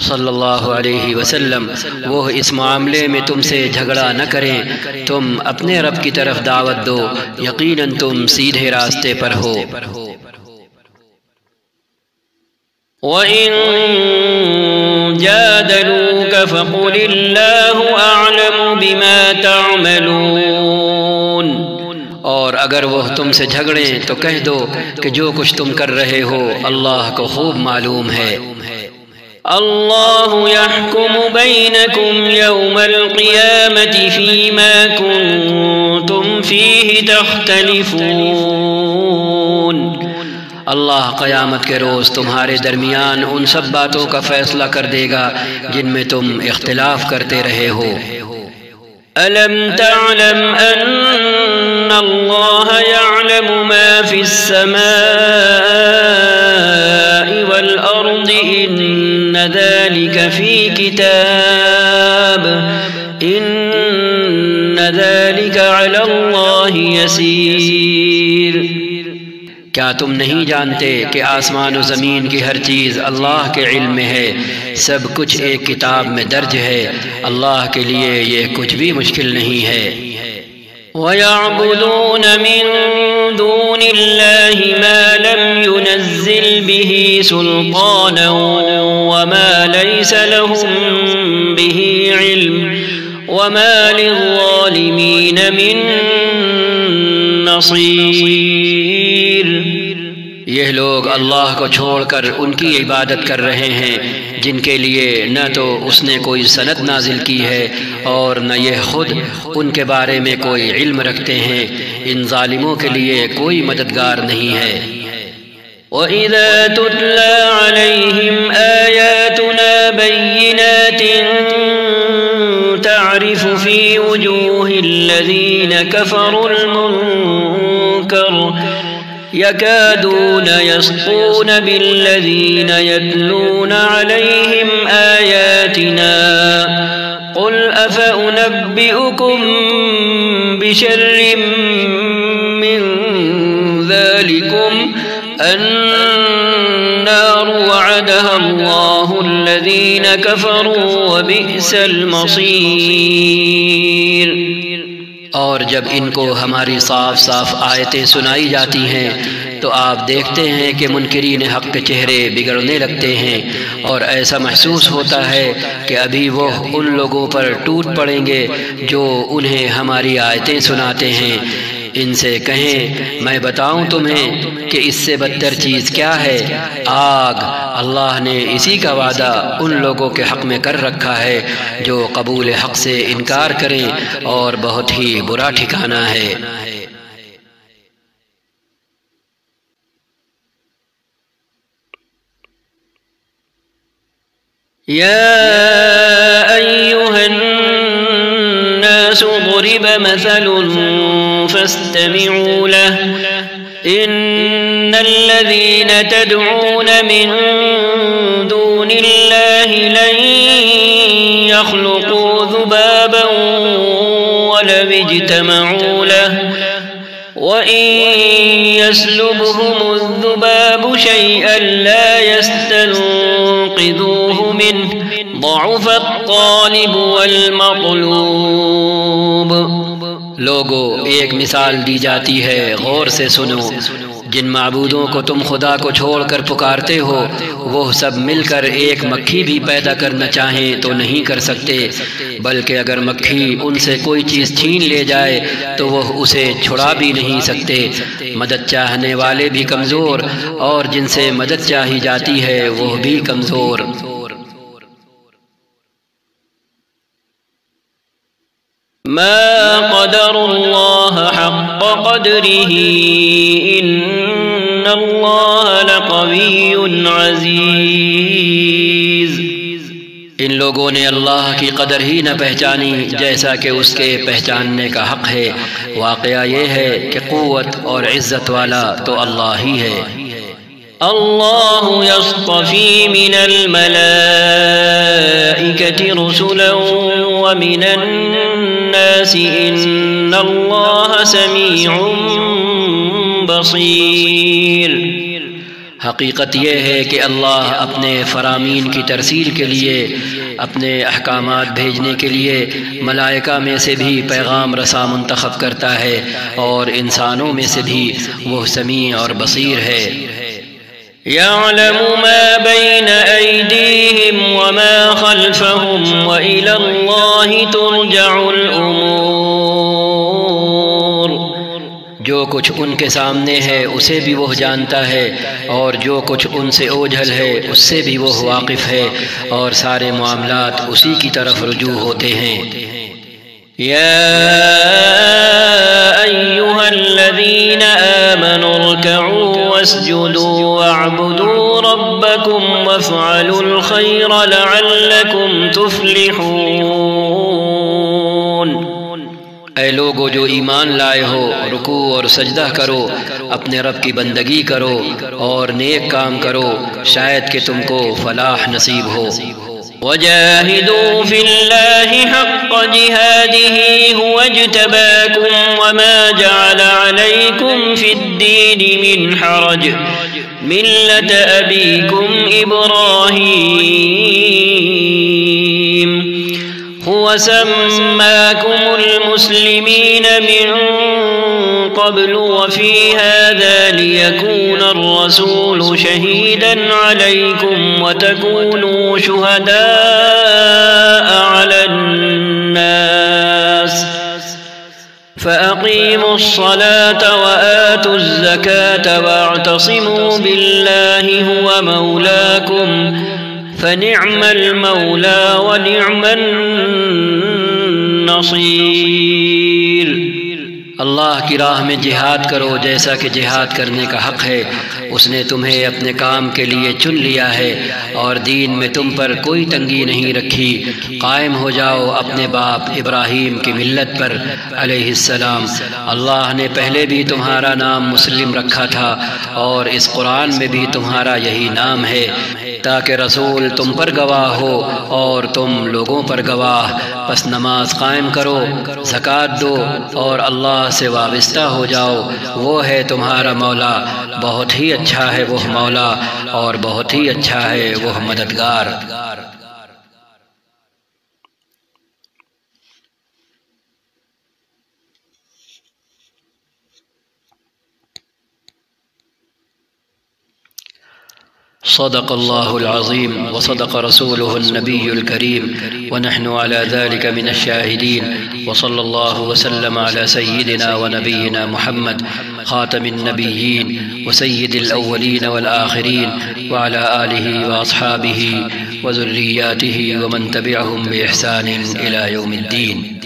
صلی اللہ علیہ وسلم وہ اس معاملے میں تم سے جھگڑا نہ کریں، تم اپنے رب کی طرف دعوت دو، یقیناً تم سیدھے راستے پر ہو۔ وَإِن جَادَلُوكَ فَقُلِ اللَّهُ أَعْلَمُ بِمَا تَعْمَلُونَ۔ اور اگر وہ تم سے جھگڑیں تو کہہ دو کہ جو کچھ تم کر رہے ہو اللہ کو خوب معلوم ہے۔ اللہ يحكم بينكم يوم القيامة فيما كنتم فيه تختلفون۔ اللہ قیامت کے روز تمہارے درمیان ان سب باتوں کا فیصلہ کر دے گا جن میں تم اختلاف کرتے رہے ہو۔ ألم تعلم أن الله يعلم ما في السماء والأرض إن ذلك في كتاب إن ذلك على الله يسير۔ کیا تم نہیں جانتے کہ آسمان و زمین کی ہر چیز اللہ کے علم میں ہے، سب کچھ ایک کتاب میں درج ہے، اللہ کے لیے یہ کچھ بھی مشکل نہیں ہے۔ ويعبدون من دون الله ما لم ينزل به سلطانا وما ليس لهم به علم وما للظالمين من نصير۔ یہ لوگ اللہ کو چھوڑ کر ان کی عبادت کر رہے ہیں جن کے لیے نہ تو اس نے کوئی سند نازل کی ہے اور نہ یہ خود ان کے بارے میں کوئی علم رکھتے ہیں۔ ان ظالموں کے لیے کوئی مددگار نہیں ہے۔ وَإِذَا تُتْلَى عَلَيْهِمْ آيَاتُنَا بَيِّنَاتٍ تَعْرِفُ فِي وُجُوهِ الَّذِينَ كَفَرُوا الْمُنكَرَ يكادون يسطون بالذين يتلون عليهم آياتنا قل أفأنبئكم بشر من ذلكم النار وعدها الله الذين كفروا وبئس المصير۔ اور جب ان کو ہماری صاف صاف آیتیں سنائی جاتی ہیں تو آپ دیکھتے ہیں کہ منکرین حق کے چہرے بگڑنے لگتے ہیں اور ایسا محسوس ہوتا ہے کہ ابھی وہ ان لوگوں پر ٹوٹ پڑیں گے جو انہیں ہماری آیتیں سناتے ہیں۔ ان سے کہیں میں بتاؤں تمہیں کہ اس سے بدتر چیز کیا ہے؟ آگ۔ اللہ نے اسی کا وعدہ ان لوگوں کے حق میں کر رکھا ہے جو قبول حق سے انکار کریں، اور بہت ہی برا ٹھکانہ ہے۔ يا أيها الناس ضرب مثل فاستمعوا له إن الذين تدعون من دون الله لن يخلقوا ذبابا ولو اجتمعوا له وإن يسلبهم الذباب شيئا لا يستنقذوه منه ضعف الطالب والمطلوب۔ لوگو، ایک مثال دی جاتی ہے، غور سے سنو۔ جن معبودوں کو تم خدا کو چھوڑ کر پکارتے ہو وہ سب مل کر ایک مکھی بھی پیدا کرنا چاہیں تو نہیں کر سکتے، بلکہ اگر مکھی ان سے کوئی چیز چھین لے جائے تو وہ اسے چھڑا بھی نہیں سکتے۔ مدد چاہنے والے بھی کمزور اور جن سے مدد چاہی جاتی ہے وہ بھی کمزور۔ ما قدر الله حق قدره إن الله لقوي عزيز۔ ان لوگوں نے اللہ کی قدر ہی نہ پہچانی جیسا کہ اس کے پہچاننے کا حق ہے۔ واقعہ یہ ہے کہ قوت اور عزت والا تو اللہ ہی ہے۔ الله يصطفي من الملائكة رسلا ومن الناس إن الله سميع بصير۔ حقیقت یہ ہے کہ اللہ اپنے فرامین کی ترسیل کے لیے، اپنے احکامات بھیجنے کے لیے ملائکہ میں سے بھی پیغام رساں منتخب کرتا ہے، اور انسانوں میں سے بھی وہ سمیع اور بصیر ہے۔ يعلم ما بين أيديهم وما خلفهم وإلى الله ترجع الأمور۔ جو کچھ ان کے سامنے ہے اسے بھی وہ جانتا ہے، اور جو کچھ ان سے اوجھل ہے اس سے بھی وہ واقف ہے، اور سارے معاملات اسی کی طرف رجوع ہوتے ہیں۔ يا أيها الذين آمنوا اركعوا واسجدوا واعبدوا ربكم وافعلوا الخير لعلكم تفلحون۔ اے لوگو جو ایمان لائے ہو، رکوع اور سجدہ کرو، اپنے رب کی بندگی کرو اور نیک کام کرو، شاید کہ تم کو فلاح نصیب ہو۔ وجاهدوا في الله حق جهاده هو اجتباكم وما جعل عليكم في الدين من حرج ملة أبيكم إبراهيم وسماكم المسلمين من قبل وفي هذا ليكون الرسول شهيدا عليكم وتكونوا شهداء على الناس فأقيموا الصلاة وآتوا الزكاة واعتصموا بالله هو مولاكم فنعم المولى ونعم النصير۔ اللہ کی راہ میں جہاد کرو جیسا کہ جہاد کرنے کا حق ہے۔ اس نے تمہیں اپنے کام کے لیے چن لیا ہے اور دین میں تم پر کوئی تنگی نہیں رکھی۔ قائم ہو جاؤ اپنے باپ ابراہیم کی ملت پر علیہ السلام۔ اللہ نے پہلے بھی تمہارا نام مسلم رکھا تھا اور اس قرآن میں بھی تمہارا یہی نام ہے تاکہ رسول تم پر گواہ ہو اور تم لوگوں پر گواہ۔ پس نماز قائم کرو، زکوٰۃ دو اور اللہ سے وابستہ ہو جاؤ۔ وہ ہے تمہارا مولا، بہت ہی اچھا ہے وہ مولا اور بہت ہی اچھا ہے وہ مددگار۔ صدق الله العظيم وصدق رسوله النبي الكريم ونحن على ذلك من الشاهدين، وصلى الله وسلم على سيدنا ونبينا محمد خاتم النبيين وسيد الأولين والآخرين وعلى آله وأصحابه وذرياته ومن تبعهم بإحسان إلى يوم الدين۔